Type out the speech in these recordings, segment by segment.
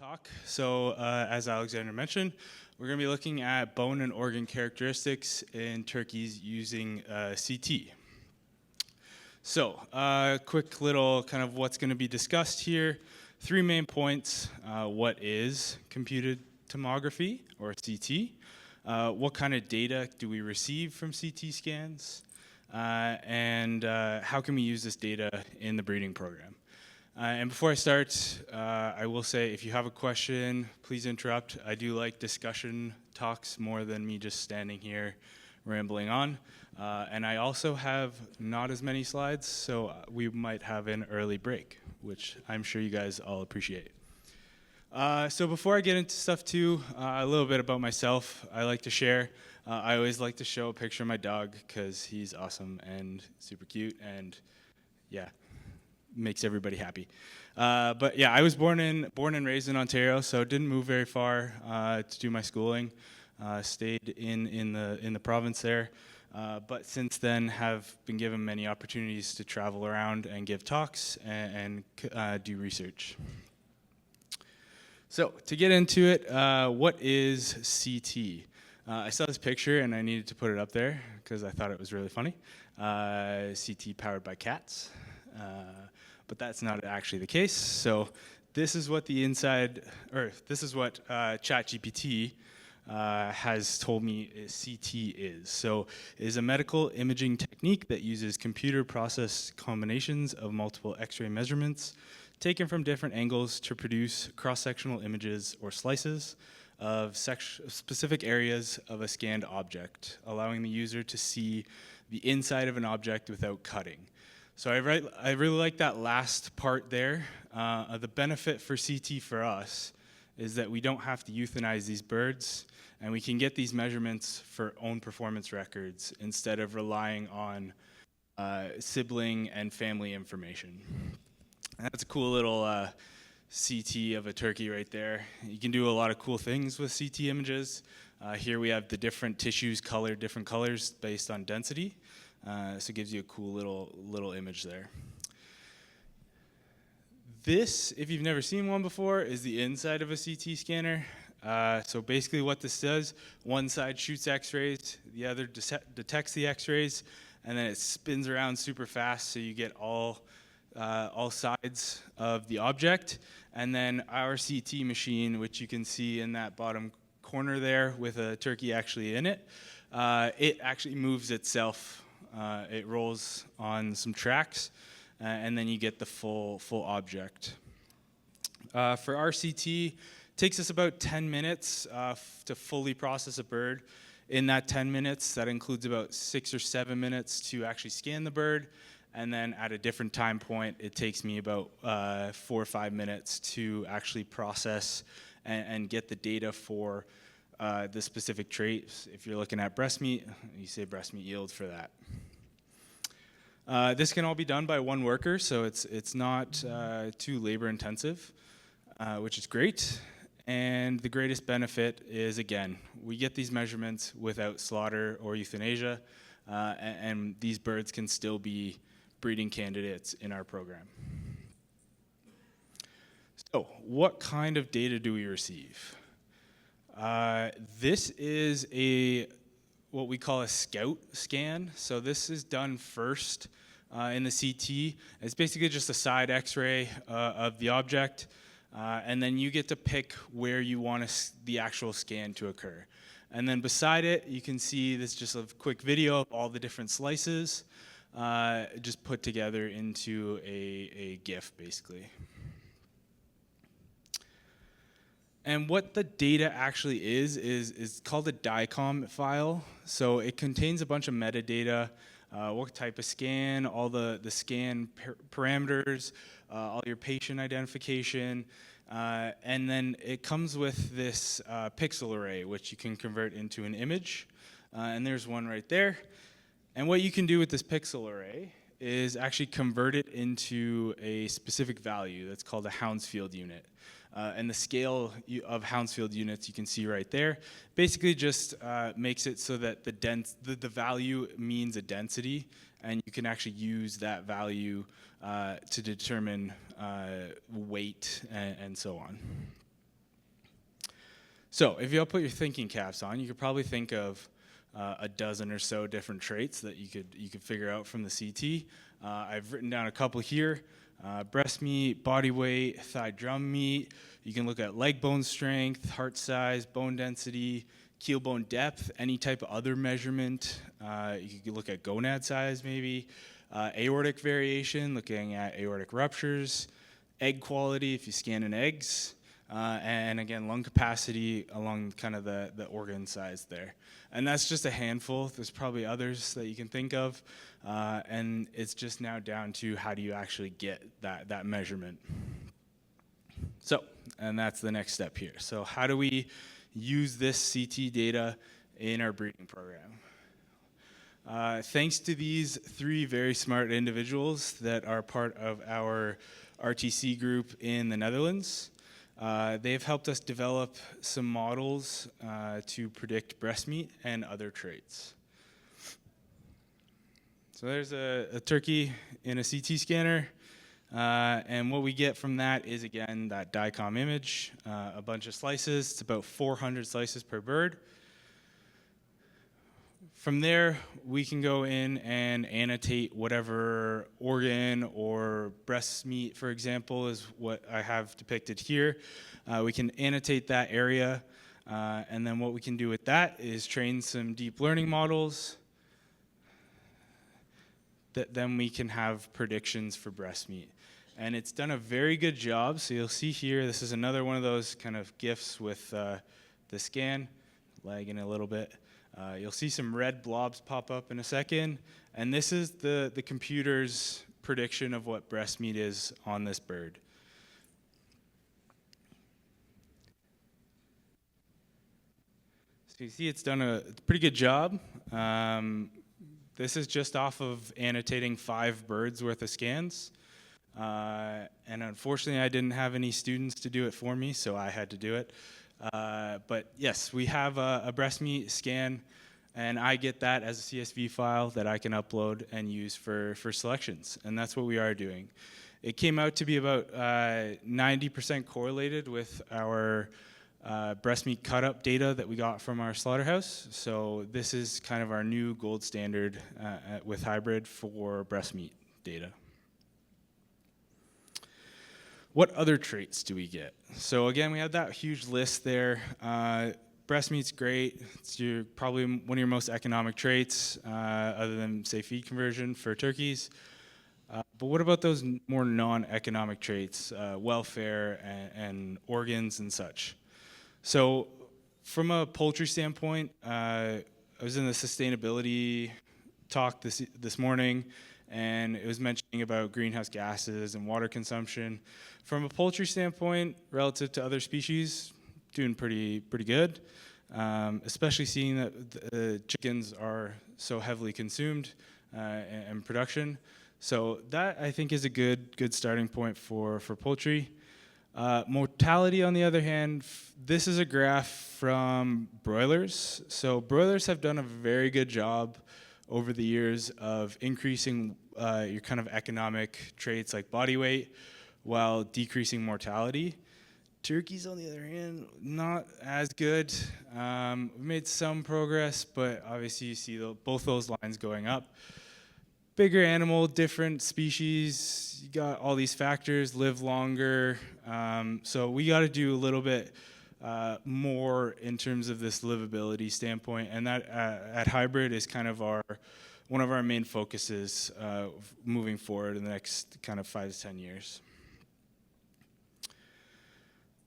talk. As Alexander mentioned, we're going to be looking at bone and organ characteristics in turkeys using CT. Quick little kind of what's going to be discussed here. Three main points. What is computed tomography, or CT? What kind of data do we receive from CT scans? And how can we use this data in the breeding program? And before I start, I will say if you have a question, please interrupt. I do like discussion talks more than me just standing here rambling on. And I also have not as many slides, so we might have an early break, which I'm sure you guys all appreciate. So before I get into stuff too, a little bit about myself. I like to share. I always like to show a picture of my dog because he's awesome and super cute and yeah, makes everybody happy. But yeah, I was born and raised in Ontario, so didn't move very far to do my schooling. Stayed in the province there, but since then have been given many opportunities to travel around and give talks and do research. So to get into it, what is CT? I saw this picture and I needed to put it up there because I thought it was really funny. CT powered by cats. But that's not actually the case. So this is what this is what ChatGPT has told me CT is. So it is a medical imaging technique that uses computer process combinations of multiple X-ray measurements taken from different angles to produce cross-sectional images or slices of specific areas of a scanned object, allowing the user to see the inside of an object without cutting. So I really like that last part there. The benefit for CT for us is that we don't have to euthanize these birds, and we can get these measurements for own performance records instead of relying on sibling and family information. And that's a cool little CT of a turkey right there. You can do a lot of cool things with CT images. Here we have the different tissues colored different colors based on density. So it gives you a cool little image there. This, if you've never seen one before, is the inside of a CT scanner. So basically what this does, one side shoots X-rays, the other detects the X-rays, and then it spins around super fast so you get all sides of the object. And then our CT machine, which you can see in that bottom corner there with a turkey actually in it, it actually moves itself. It rolls on some tracks, and then you get the full object. For RCT, it takes us about 10 minutes to fully process a bird. In that 10 minutes, that includes about 6 or 7 minutes to actually scan the bird, and then at a different time point, it takes me about 4 or 5 minutes to actually process and get the data for the specific traits. If you're looking at breast meat, you say breast meat yield for that. This can all be done by one worker, so it's not too labor intensive, which is great. And the greatest benefit is, again, we get these measurements without slaughter or euthanasia, and these birds can still be breeding candidates in our program. So what kind of data do we receive? This is what we call a scout scan. So this is done first in the CT. It's basically just a side X-ray of the object, and then you get to pick where you want the actual scan to occur. And then beside it, you can see this just a quick video of all the different slices just put together into a GIF, basically. And what the data actually is called a DICOM file. So it contains a bunch of metadata, what type of scan, all the scan parameters, all your patient identification, and then it comes with this pixel array, which you can convert into an image. And there's one right there. And what you can do with this pixel array is actually convert it into a specific value that's called a Hounsfield unit. And the scale of Hounsfield units you can see right there basically just makes it so that the value means a density, and you can actually use that value to determine weight and so on. So if you'll put your thinking caps on, you could probably think of a dozen or so different traits that you could figure out from the CT. I've written down a couple here. Breast meat, body weight, thigh drum meat. You can look at leg bone strength, heart size, bone density, keel bone depth, any type of other measurement. You could look at gonad size maybe. Aortic variation, looking at aortic ruptures. Egg quality, if you scan in eggs. And again, lung capacity along kind of the organ size there. And that's just a handful. There's probably others that you can think of. And it's just now down to how do you actually get that measurement. So, and that's the next step here. So how do we use this CT data in our breeding program? Thanks to these 3 very smart individuals that are part of our RTC group in the Netherlands, they've helped us develop some models to predict breast meat and other traits. So there's a turkey in a CT scanner, and what we get from that is, again, that DICOM image, a bunch of slices. It's about 400 slices per bird. From there, we can go in and annotate whatever organ or breast meat, for example, is what I have depicted here. We can annotate that area, and then what we can do with that is train some deep learning models that then we can have predictions for breast meat. And it's done a very good job. So you'll see here, this is another one of those kind of GIFs with the scan, lagging a little bit. You'll see some red blobs pop up in a second, and this is the computer's prediction of what breast meat is on this bird. So you see it's done a pretty good job. This is just off of annotating 5 birds worth of scans. And unfortunately, I didn't have any students to do it for me, so I had to do it. But yes, we have a breast meat scan, and I get that as a CSV file that I can upload and use for selections, and that's what we are doing. It came out to be about 90% correlated with our breast meat cut-up data that we got from our slaughterhouse. So this is kind of our new gold standard with hybrid for breast meat data. What other traits do we get? So again, we have that huge list there. Breast meat's great. It's probably one of your most economic traits, other than, say, feed conversion for turkeys. But what about those more non-economic traits, welfare and organs and such? So from a poultry standpoint, I was in the sustainability talk this morning, and it was mentioning about greenhouse gases and water consumption. From a poultry standpoint, relative to other species, doing pretty good, especially seeing that chickens are so heavily consumed in production. So that, I think, is a good starting point for poultry. Mortality, on the other hand, this is a graph from broilers. So broilers have done a very good job over the years of increasing your kind of economic traits like body weight while decreasing mortality. Turkeys, on the other hand, not as good. We made some progress, but obviously you see both those lines going up. Bigger animal, different species, you got all these factors, live longer. So we got to do a little bit more in terms of this livability standpoint, and that at hybrid is kind of one of our main focuses moving forward in the next kind of 5 to 10 years.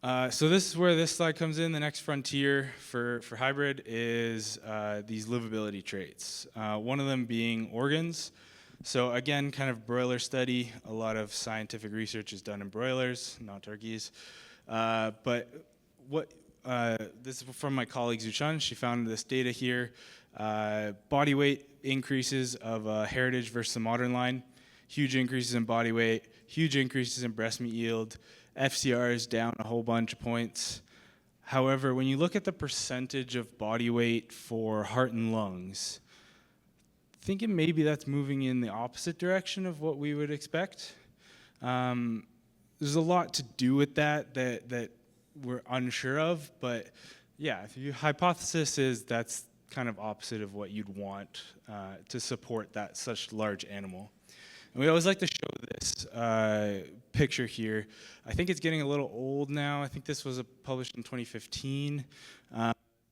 So this is where this slide comes in. The next frontier for hybrid is these livability traits. One of them being organs. So again, kind of broiler study. A lot of scientific research is done in broilers, not turkeys. But this is from my colleague Zuchan. She found this data here. Body weight increases of heritage versus the modern line. Huge increases in body weight, huge increases in breast meat yield. FCR is down a whole bunch of points. However, when you look at the percentage of body weight for heart and lungs, thinking maybe that's moving in the opposite direction of what we would expect. There's a lot to do with that we're unsure of, but Yeah, if your hypothesis is that's kind of opposite of what you'd want to support that such large animal. And we always like to show this picture here. I think it's getting a little old now. I think this was published in 2015.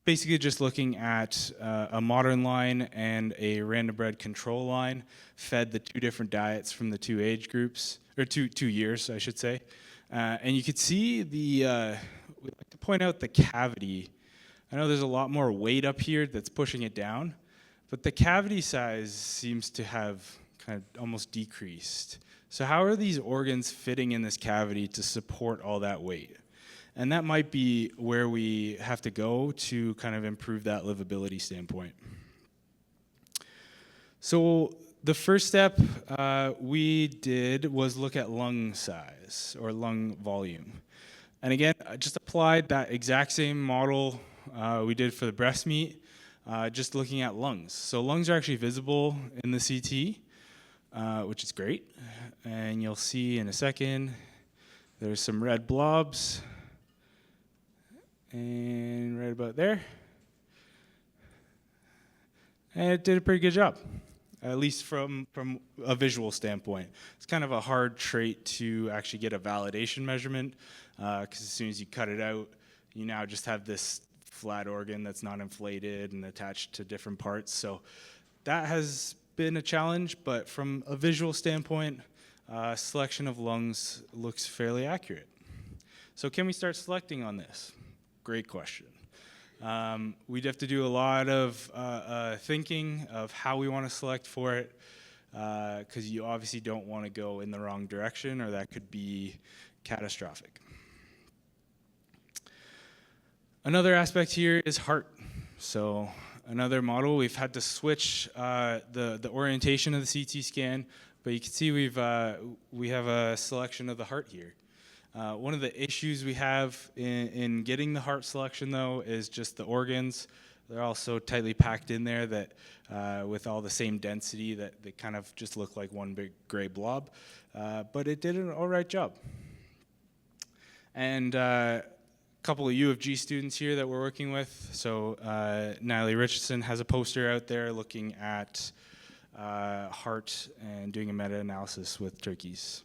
Basically just looking at a modern line and a random bred control line, fed the two different diets from the two age groups, or two years, I should say. And you could see we'd like to point out the cavity. I know there's a lot more weight up here that's pushing it down, but the cavity size seems to have kind of almost decreased. So how are these organs fitting in this cavity to support all that weight? And that might be where we have to go to kind of improve that livability standpoint. So the first step we did was look at lung size or lung volume. And again, I just applied that exact same model we did for the breast meat, just looking at lungs. So lungs are actually visible in the CT, which is great. And you'll see in a second, there's some red blobs. And right about there. And it did a pretty good job, at least from a visual standpoint. It's kind of a hard trait to actually get a validation measurement, because as soon as you cut it out, you now just have this flat organ that's not inflated and attached to different parts. So that has been a challenge, but from a visual standpoint, selection of lungs looks fairly accurate. So can we start selecting on this? Great question. We'd have to do a lot of thinking of how we want to select for it, because you obviously don't want to go in the wrong direction, or that could be catastrophic. Another aspect here is heart. So another model, we've had to switch the orientation of the CT scan, but you can see we have a selection of the heart here. One of the issues we have in getting the heart selection, though, is just the organs. They're all so tightly packed in there that with all the same density that they kind of just look like one big gray blob. But it did an all right job. And a couple of U of G students here that we're working with. So Natalie Richardson has a poster out there looking at heart and doing a meta-analysis with turkeys.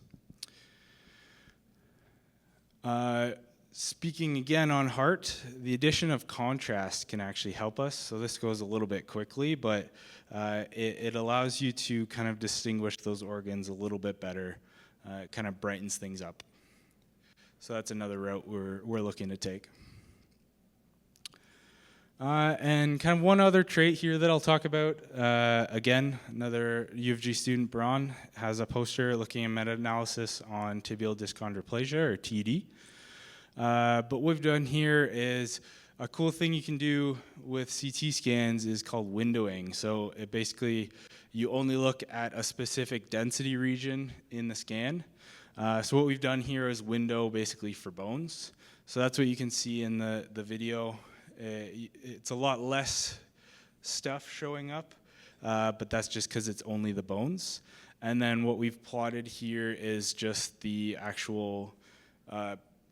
Speaking again on heart, the addition of contrast can actually help us. So this goes a little bit quickly, but it allows you to kind of distinguish those organs a little bit better. It kind of brightens things up. So that's another route we're looking to take. And kind of one other trait here that I'll talk about. Again, another U of G student, Braun, has a poster looking at meta-analysis on tibial dyschondroplasia, or TD. But what we've done here is a cool thing you can do with CT scans is called windowing. So it basically, you only look at a specific density region in the scan. So what we've done here is window basically for bones. So that's what you can see in the video. It's a lot less stuff showing up, but that's just because it's only the bones. And then what we've plotted here is just the actual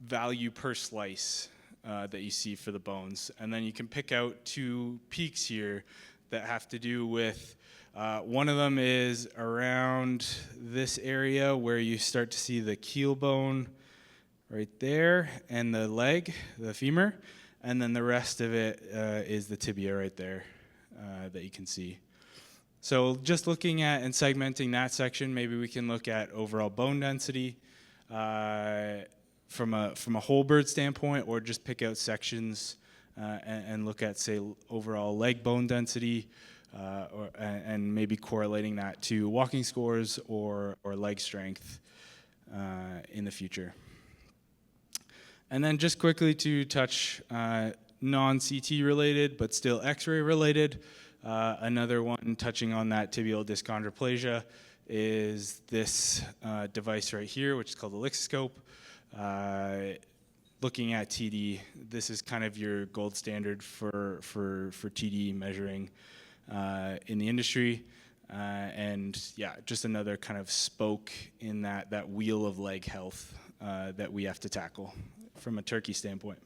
value per slice that you see for the bones. And then you can pick out two peaks here that have to do with, one of them is around this area where you start to see the keel bone right there and the leg, the femur. And then the rest of it is the tibia right there that you can see. So just looking at and segmenting that section, maybe we can look at overall bone density from a whole bird standpoint, or just pick out sections and look at, say, overall leg bone density, and maybe correlating that to walking scores or leg strength in the future. And then just quickly to touch non-CT related, but still X-ray related, another one touching on that tibial dyschondroplasia is this device right here, which is called the Lixoscope. Looking at TD, this is kind of your gold standard for TD measuring in the industry. And yeah, just another kind of spoke in that wheel of leg health that we have to tackle from a turkey standpoint.